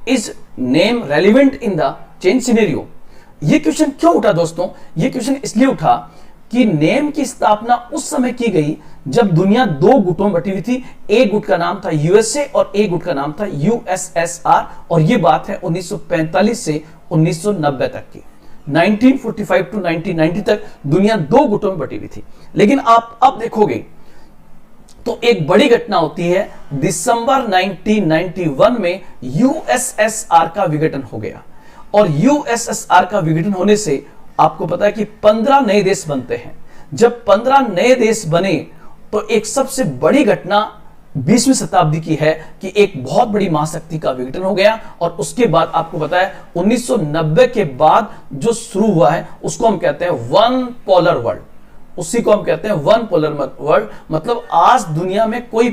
Is NAM relevant in the change scenario? यह क्वेश्चन क्यों उठा दोस्तों? यह क्वेश्चन इसलिए उठा कि नेम की स्थापना उस समय की गई जब दुनिया 2 गुटों में बटी हुई थी। एक गुट का नाम था यूएसए और एक गुट का नाम था यूएसएसआर, और यह बात है 1945 से 1990 तक की। 1945 टू 1990 तक दुनिया 2 गुटों में बटी हुई थी। लेकिन आप अब देखोगे तो एक बड़ी घटना होती है, दिसंबर 1991 में यूएसएसआर का विघटन हो गया, और यूएसएसआर का विघटन होने से आपको पता है कि 15 नए देश बनते हैं। जब 15 नए देश बने तो एक सबसे बड़ी घटना 20वीं शताब्दी की है कि एक बहुत बड़ी महाशक्ति का विघटन हो गया, और उसके बाद आपको पता है 1990 के बाद जो शुरू हुआ है उसको हम कहते हैं वन पोलर वर्ल्ड। उसी को हम कहते हैं वन पोलर वर्ल्ड। मतलब आज दुनिया में कोई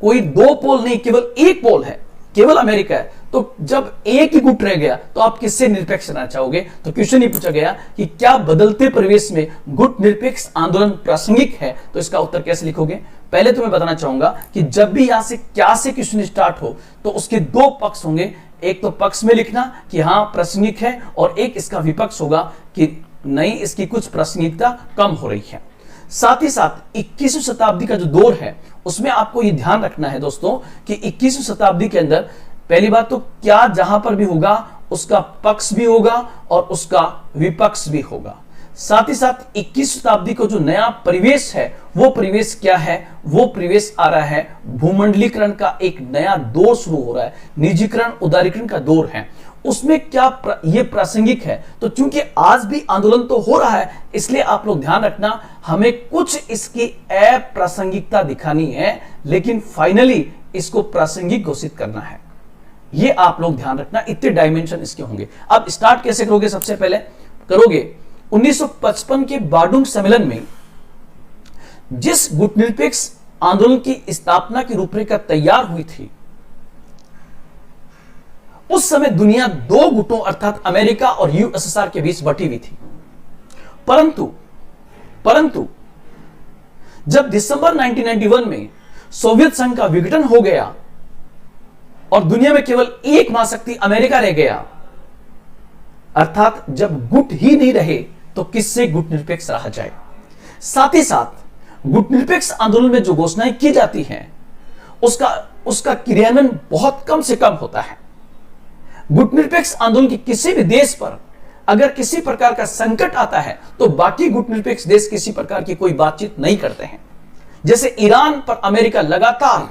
2 पोल नहीं, केवल एक पोल है। केवल अमेरिका है, तो जब एक ही गुट रह गया तो आप किससे निरपेक्ष रहना चाहोगे? तो क्वेश्चन ही पूछा गया कि क्या बदलते परिवेश में गुट निरपेक्ष आंदोलन प्रासंगिक है? तो इसका उत्तर कैसे लिखोगे? पहले तो मैं बताना चाहूंगा कि जब भी यहां से क्या से क्वेश्चन स्टार्ट हो तो उसके दो पक्ष होंगे। एक तो पक्ष में लिखना कि हां प्रासंगिक है, और एक इसका विपक्ष होगा कि नहीं, इसकी कुछ प्रासंगिकता कम हो रही है। साथ ही साथ 21वीं शताब्दी का जो दौर है उसमें आपको ये ध्यान रखना है दोस्तों कि 21वीं शताब्दी के अंदर पहली बात तो क्या जहां पर भी होगा उसका पक्ष भी होगा और उसका विपक्ष भी होगा। साथ ही साथ 21वीं शताब्दी को जो नया परिवेश है वो परिवेश क्या है? वो परिवेश आ रहा है भूमंडलीकरण का एक नया दौर शुरू हो रहा है, निजीकरण उदारीकरण का दौर है। उसमें क्या ये प्रासंगिक है? तो चूंकि आज भी आंदोलन तो हो रहा है, इसलिए आप लोग ध्यान रखना, हमें कुछ इसकी अप्रासंगिकता दिखानी है लेकिन फाइनली इसको प्रासंगिक घोषित करना है। ये आप लोग ध्यान रखना, इतने डायमेंशन इसके होंगे। अब स्टार्ट कैसे करोगे? सबसे पहले करोगे 1955 के बार्डुंग सम्मेलन में जिस गुटनिरपेक्ष आंदोलन की स्थापना की रूपरेखा तैयार हुई थी, उस समय दुनिया दो गुटों अर्थात अमेरिका और यूएसएसआर के बीच बटी हुई थी। परंतु जब दिसंबर 1991 में सोवियत संघ का विघटन हो गया और दुनिया में केवल एक महाशक्ति अमेरिका रह गया, अर्थात जब गुट ही नहीं रहे तो किससे गुट निरपेक्ष रहा जाए? साथ ही साथ गुट निरपेक्ष आंदोलन में जो घोषणाएं की जाती हैं उसका क्रियान्वयन बहुत कम से कम होता है। गुट निरपेक्ष आंदोलन के किसी भी देश पर अगर किसी प्रकार का संकट आता है तो बाकी गुट निरपेक्ष देश किसी प्रकार की कोई बातचीत नहीं करते हैं। जैसे ईरान पर अमेरिका लगातार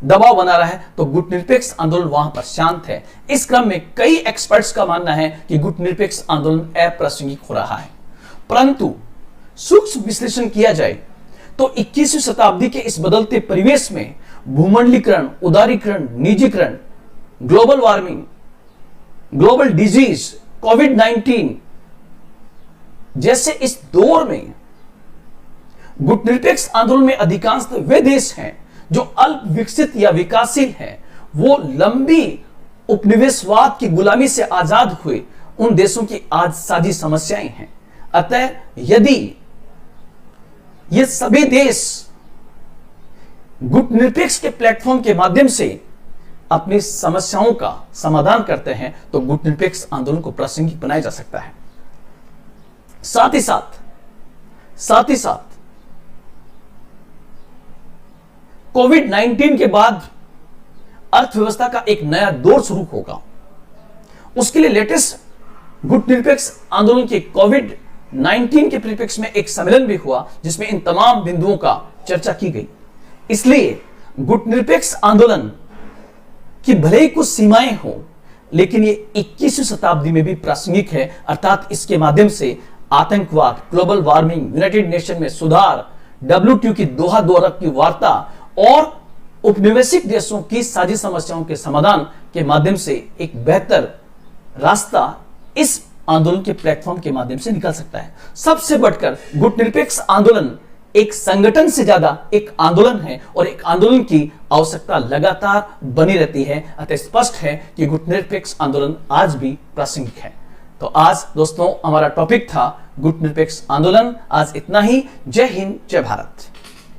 दबाव बना रहा है तो गुट निरपेक्ष आंदोलन वहां पर शांत है। इस क्रम में कई एक्सपर्ट्स का मानना है कि गुट निरपेक्ष आंदोलन अप्रासंगिक हो रहा है। परंतु सूक्ष्म विश्लेषण किया जाए तो 21वीं शताब्दी के इस बदलते परिवेश में भूमंडलीकरण, उदारीकरण, निजीकरण, ग्लोबल वार्मिंग, ग्लोबल डिजीज, कोविड-19 जैसे इस दौर में गुटनिरपेक्ष आंदोलन में अधिकांश वे देश हैं जो अल्प विकसित या विकासशील हैं, वो लंबी उपनिवेशवाद की गुलामी से आजाद हुए उन देशों की आज साझी समस्याएं हैं। अतः यदि ये सभी देश गुटनिरपेक्ष के प्लेटफॉर्म के माध्यम से अपनी समस्याओं का समाधान करते हैं तो गुटनिरपेक्ष आंदोलन को प्रासंगिक बनाया जा सकता है। साथ ही साथ कोविड-19 के बाद अर्थव्यवस्था का एक नया दौर शुरू होगा। उसके लिए लेटेस्ट गुटनिरपेक्ष आंदोलन के कोविड-19 के परिप्रेक्ष्य में एक सम्मेलन भी हुआ जिसमें इन तमाम बिंदुओं का चर्चा की गई। इसलिए गुटनिरपेक्ष आंदोलन कि भले ही कुछ सीमाएं हो लेकिन ये 21वीं शताब्दी में भी प्रासंगिक है, अर्थात इसके माध्यम से आतंकवाद, ग्लोबल वार्मिंग, यूनाइटेड नेशन में सुधार, WTO की दोहा दौलत की वार्ता और उपनिवेशिक देशों की साझी समस्याओं के समाधान के माध्यम से एक बेहतर रास्ता इस आंदोलन के प्लेटफॉर्म के माध्यम से निकल सकता है। सबसे बढ़कर गुटनिरपेक्ष आंदोलन एक संगठन से ज्यादा एक आंदोलन है और एक आंदोलन की आवश्यकता लगातार बनी रहती है। अतः स्पष्ट है कि गुटनिरपेक्ष आंदोलन आज भी प्रासंगिक है। तो आज दोस्तों हमारा टॉपिक था गुटनिरपेक्ष आंदोलन। आज इतना ही। जय हिंद, जय भारत।